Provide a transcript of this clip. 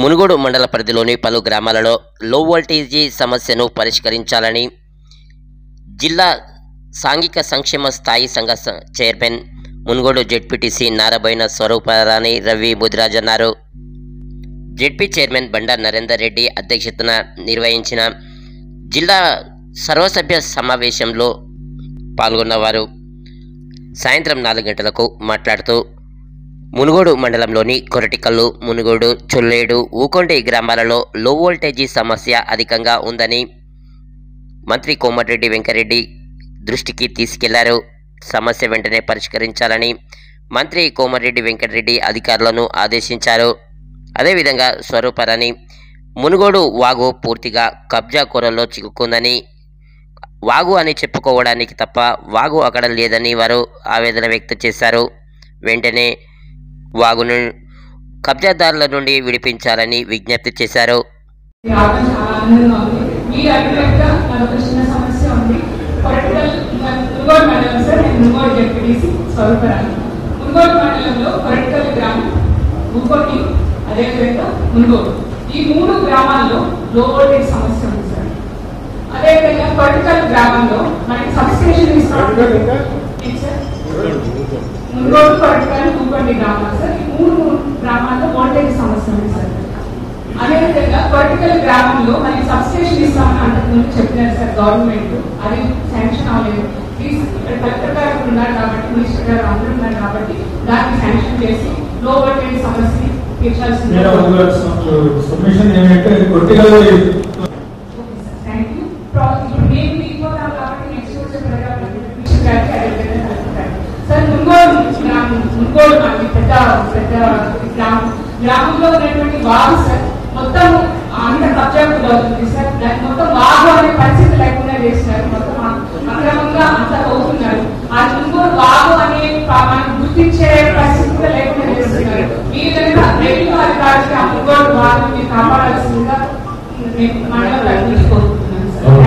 మునుగోడు మండల పరిధిలోని పలు గ్రామాలలో లో వోల్టేజీ సమస్యను పరిష్కరించాలని జిల్లా సాంఘిక సంక్షేమ స్థాయి సంఘ చైర్మన్ మునుగోడు జెడ్పీటీసీ నారబోయిన స్వరూపరాణి రవి ముదిరాజ్ అన్నారు. జెడ్పీ చైర్మన్ బండా నరేందర్ రెడ్డి అధ్యక్షతన నిర్వహించిన జిల్లా సర్వసభ్య సమావేశంలో పాల్గొన్నవారు సాయంత్రం 4 గంటలకు మాట్లాడుతూ మునుగోడు మండలంలోని కొరటికల్లు, మునుగోడు, చొల్లేడు, ఊకొండి గ్రామాలలో లో వోల్టేజీ సమస్య అధికంగా ఉందని మంత్రి కోమటిరెడ్డి వెంకటరెడ్డి దృష్టికి తీసుకెళ్లారు. సమస్య వెంటనే పరిష్కరించాలని మంత్రి కోమటిరెడ్డి వెంకటరెడ్డి అధికారులను ఆదేశించారు. అదేవిధంగా స్వరూపరాణి మునుగోడు వాగు పూర్తిగా కబ్జా కోరల్లో చిక్కుకుందని, వాగు అని చెప్పుకోవడానికి తప్ప వాగు అక్కడ లేదని వారు ఆవేదన వ్యక్తం చేశారు. వెంటనే వాగును కబ్జాదారుల నుండి విడిపించాలని విజ్ఞప్తి చేశారు. ఈ 3 గ్రామాల్లో లో వోల్టేజ్ సమస్య ఉంది సార్. అదేవిధంగా కొరటికల్ గ్రామంలో మనకి సబ్స్టేషన్ మునుగోడు, కొరటికల్, ఊకొండి గ్రామాలు సార్. ఈ 3 గ్రామాల్లో వోల్టేజ్ సమస్య ఉంది సార్. అదేవిధంగా కొరటికల్ గ్రామంలో మనకి సబ్స్టేషన్ ఇస్తామని అంతకుముందు చెప్పినారు సార్ గవర్నమెంట్. అది శాంక్షన్ అవ్వలేదు. కలెక్టర్ గారు ఉన్నారు కాబట్టి, మినిస్టర్ గారు అందరూ ఉన్నారు కాబట్టి దాన్ని శాంక్షన్ చేసి లో వోల్టేజ్ సమస్యని తీర్చాల్సింది. మునుగోడు మనకి పెద్ద గ్రామంలో ఉన్నటువంటి వాగు సార్ మొత్తం అంత కబ్జాకు అవుతుంది సార్. దానికి మొత్తం వాగు అనే పరిస్థితి లేకుండా చేస్తున్నారు. మొత్తం అక్రమంగా అంతా అవుతున్నారు. ఆ మునుగోడు వాగు అనే మనం గుర్తించే పరిస్థితి కూడా లేకుండా చేస్తున్నారు. ఈ విధంగా రెవెన్యూ అధికారులకి ఆ మునుగోడు వాగుని కాపాడాల్సిందిగా మండలం కోరుకుంటున్నాను సార్.